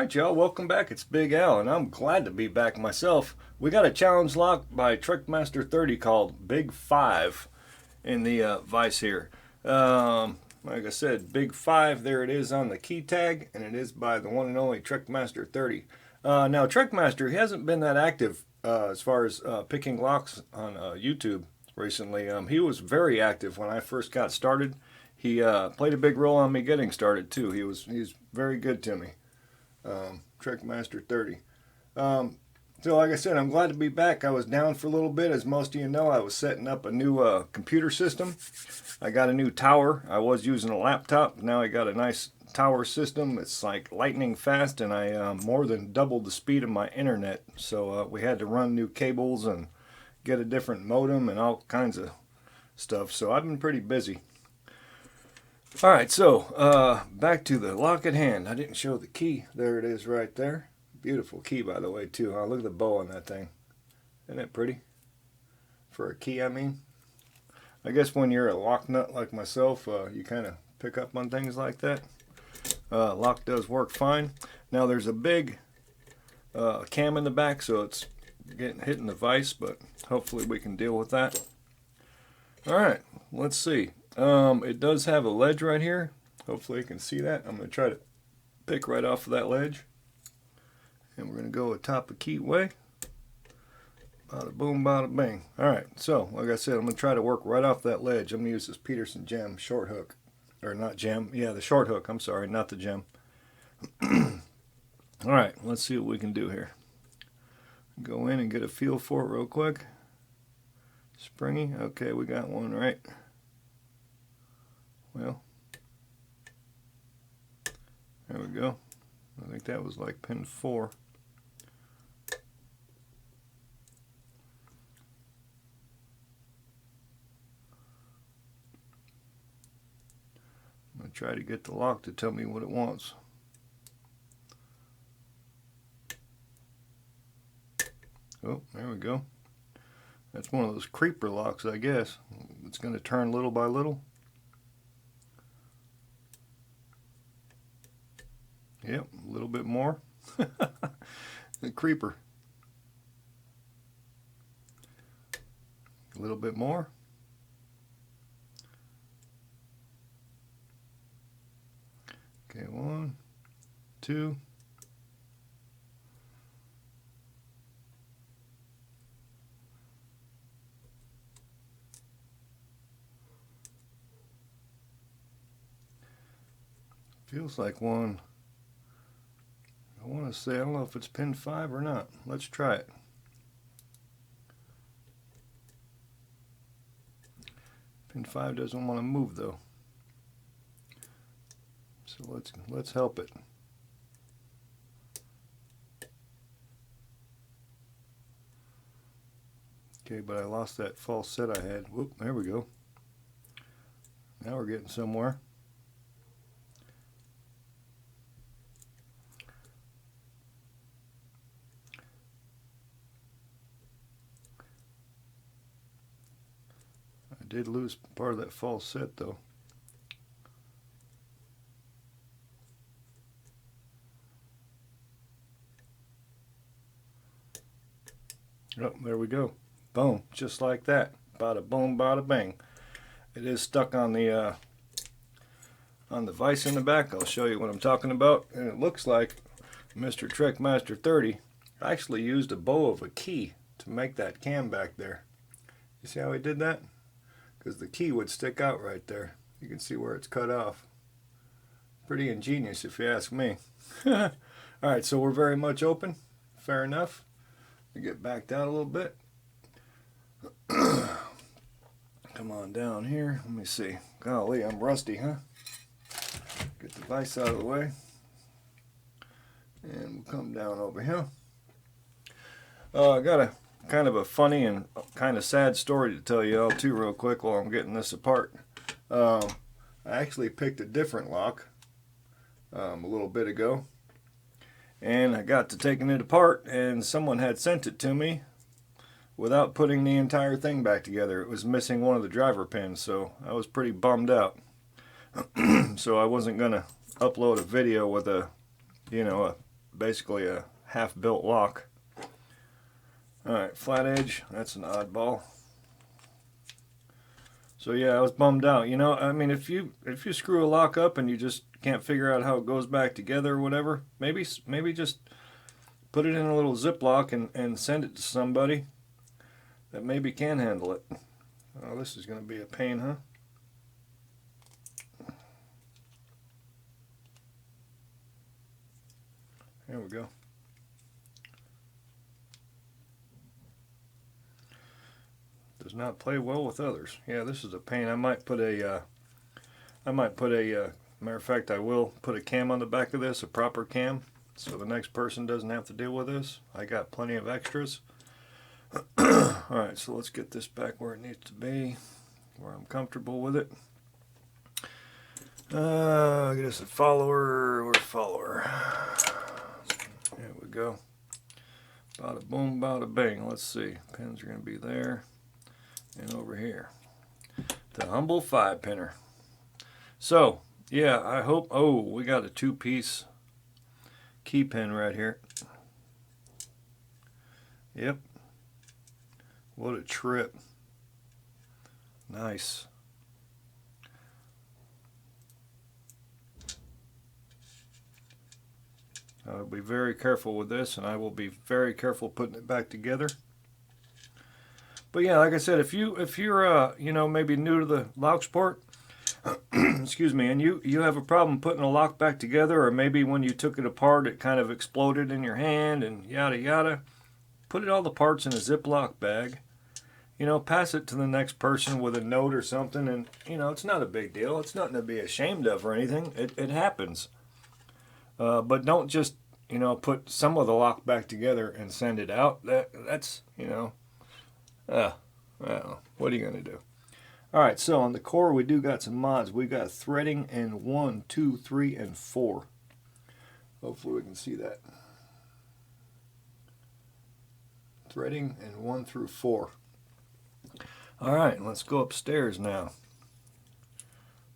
Alright y'all, welcome back. It's Big Al and I'm glad to be back myself. We got a challenge lock by Trekmaster30 called Big 5 in the vise here. Like I said, Big 5, there it is on the key tag, and it is by the one and only Trekmaster30. Now Trekmaster, he hasn't been that active as far as picking locks on YouTube recently. He was very active when I first got started. He played a big role on me getting started too. He's very good to me. Trekmaster30. So like I said, I'm glad to be back. I was down for a little bit. As most of you know, I was setting up a new computer system. I got a new tower. I was using a laptop. Now I got a nice tower system. It's like lightning fast, and I more than doubled the speed of my internet. So we had to run new cables and get a different modem and all kinds of stuff. So I've been pretty busy. Alright, so back to the lock at hand. I didn't show the key. There it is right there. Beautiful key, by the way, too. Huh? Look at the bow on that thing. Isn't it pretty? For a key, I mean. I guess when you're a lock nut like myself, you kind of pick up on things like that. Lock does work fine. Now there's a big cam in the back, so it's hitting the vise, but hopefully we can deal with that. Alright, let's see. It does have a ledge right here. Hopefully you can see that. I'm going to try to pick right off of that ledge. And we're going to go atop the key way. Bada boom, bada bang. Alright, so like I said, I'm going to try to work right off that ledge. I'm going to use this Peterson gem short hook. Or not gem. Yeah, the short hook. I'm sorry, not the gem. Alright, let's see what we can do here. Go in and get a feel for it real quick. Springy. Okay, we got one right. Well, there we go. I think that was like pin 4. I'm going to try to get the lock to tell me what it wants. Oh, there we go. That's one of those creeper locks, I guess. It's going to turn little by little. Yep, a little bit more. The creeper. A little bit more. Okay, 1, 2. Feels like one. I want to say, I don't know if it's pin 5 or not. Let's try it. Pin 5 doesn't want to move though. So let's help it. Okay, but I lost that false set I had. Whoop, there we go. Now we're getting somewhere. I did lose part of that false set though. Oh, there we go. Boom, just like that. Bada boom, bada bang. It is stuck on the vise in the back. I'll show you what I'm talking about. And it looks like Mr. Trekmaster30 actually used a bow of a key to make that cam back there. You see how he did that? Because the key would stick out right there. You can see where it's cut off. Pretty ingenious if you ask me. Alright, so we're very much open. Fair enough. We get backed out a little bit. Come on down here. Let me see. Golly, I'm rusty, huh? Get the vise out of the way. And we'll come down over here. I got a kind of a funny and kind of sad story to tell you all too real quick while I'm getting this apart. I actually picked a different lock a little bit ago, and I got to taking it apart, and someone had sent it to me without putting the entire thing back together. It was missing one of the driver pins, so I was pretty bummed out. So I wasn't gonna upload a video with a basically a half-built lock. Alright, flat edge, that's an oddball. So yeah, I was bummed out. You know, I mean, if you screw a lock up and you just can't figure out how it goes back together or whatever, maybe just put it in a little Ziploc and send it to somebody that maybe can handle it. Oh, this is going to be a pain, huh? There we go. Does not play well with others. Yeah, this is a pain. I might put a matter of fact, I will put a cam on the back of this, a proper cam, so the next person doesn't have to deal with this. I got plenty of extras. Alright, so let's get this back where it needs to be, where I'm comfortable with it. I guess a follower or follower. There we go. Bada boom, bada bang. Let's see. Pins are going to be there and over here. The humble 5-pinner. So, yeah, I hope. Oh, we got a 2-piece key pin right here. Yep. What a trip. Nice. I'll be very careful with this, and I will be very careful putting it back together. But yeah, like I said, if you're you know, maybe new to the lock sport, excuse me, and you have a problem putting a lock back together, or maybe when you took it apart it kind of exploded in your hand and yada yada, put all the parts in a Ziploc bag. You know, pass it to the next person with a note or something, and you know, it's not a big deal. It's nothing to be ashamed of or anything. It happens. But don't just, you know, put some of the lock back together and send it out. That's, you know, well, what are you going to do? All right, so on the core, we do got some mods. We got threading in 1, 2, 3, and 4. Hopefully we can see that. Threading in 1 through 4. All right, let's go upstairs now.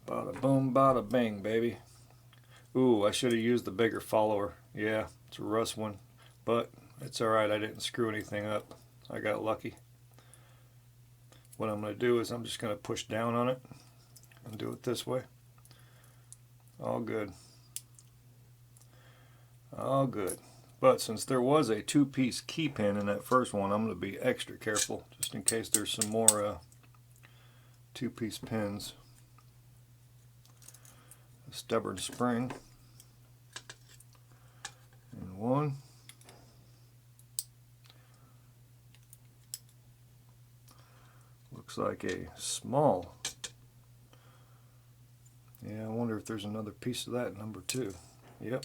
Bada boom, bada bang, baby. Ooh, I should have used the bigger follower. Yeah, it's a rust one, but it's all right. I didn't screw anything up. I got lucky. What I'm going to do is I'm just going to push down on it and do it this way. All good. All good. But since there was a 2-piece key pin in that first one, I'm going to be extra careful just in case there's some more 2-piece pins. A stubborn spring. And 1. Looks like a small. Yeah, I wonder if there's another piece of that, number 2. Yep.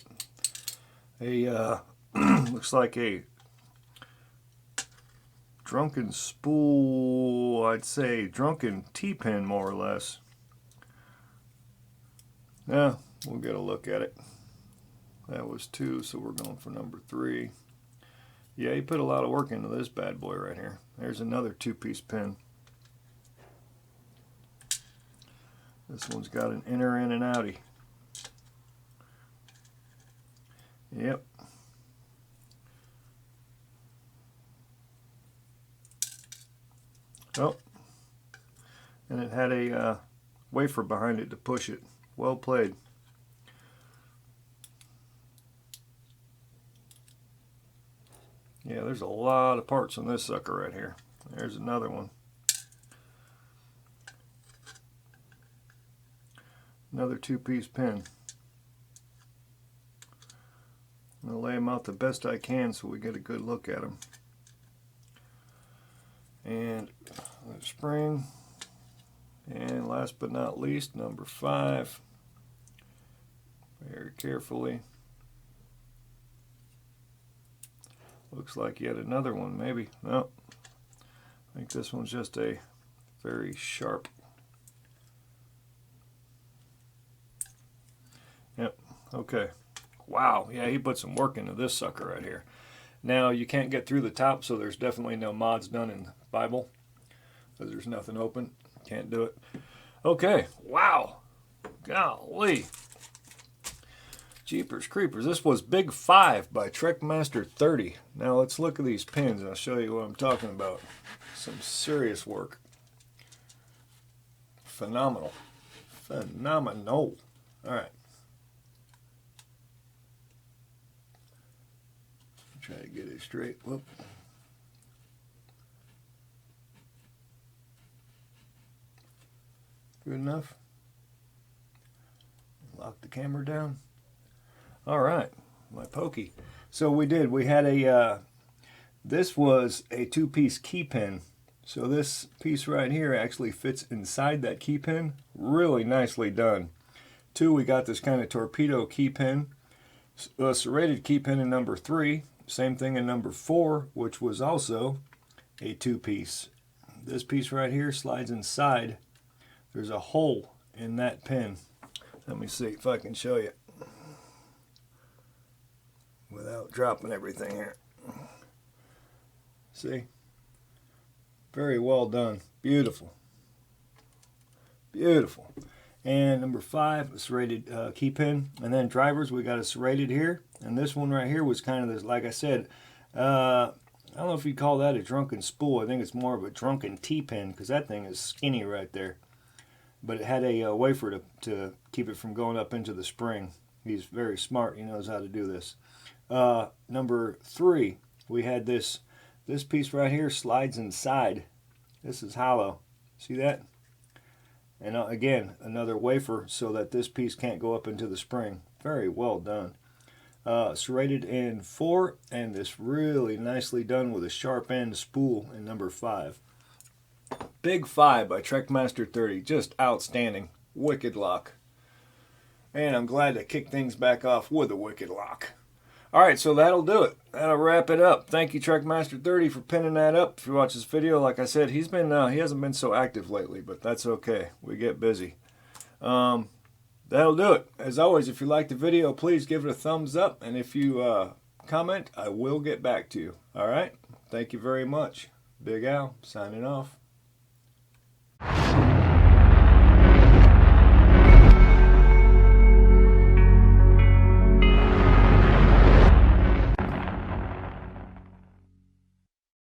A looks like a drunken spool, I'd say drunken T-pin more or less. Yeah, we'll get a look at it. That was 2, so we're going for number 3. Yeah, he put a lot of work into this bad boy right here. There's another 2-piece pin. This one's got an inner and an outie. Yep. Oh, and it had a wafer behind it to push it. Well played. Yeah, there's a lot of parts on this sucker right here. There's another one. Another 2-piece pin. I'm going to lay them out the best I can so we get a good look at them. And the spring. And last but not least, number 5. Very carefully. Looks like yet another one, maybe. No. I think this one's just a very sharp. Yep. Okay. Wow. Yeah, he put some work into this sucker right here. Now, you can't get through the top, so there's definitely no mods done in the Bible. Because there's nothing open. Can't do it. Okay. Wow. Golly. Jeepers Creepers. This was Big 5 by Trekmaster30. Now let's look at these pins and I'll show you what I'm talking about. Some serious work. Phenomenal. Phenomenal. Alright. Try to get it straight. Whoop. Good enough. Lock the camera down. All right, my pokey. So we had a, this was a 2-piece key pin. So this piece right here actually fits inside that key pin. Really nicely done. 2, we got this kind of torpedo key pin. A serrated key pin in number 3. Same thing in number 4, which was also a 2-piece. This piece right here slides inside. There's a hole in that pin. Let me see if I can show you without dropping everything here. See? Very well done. Beautiful. Beautiful. And number 5, a serrated key pin. And then drivers, we got a serrated here. And this one right here was kind of this, like I said, I don't know if you call that a drunken spool. I think it's more of a drunken T-pin because that thing is skinny right there. But it had a wafer to keep it from going up into the spring. He's very smart. He knows how to do this. Number 3, we had this piece right here slides inside. This is hollow. See that? And again, another wafer so that this piece can't go up into the spring. Very well done. Serrated in 4, and this really nicely done with a sharp end spool in number 5. Big 5 by Trekmaster30. Just outstanding. Wicked lock. And I'm glad to kick things back off with a wicked lock. Alright, so that'll do it. That'll wrap it up. Thank you, Trekmaster30, for pinning that up. If you watch this video, like I said, he hasn't been so active lately, but that's okay. We get busy. That'll do it. As always, if you like the video, please give it a thumbs up. And if you comment, I will get back to you. Alright? Thank you very much. Big Al, signing off.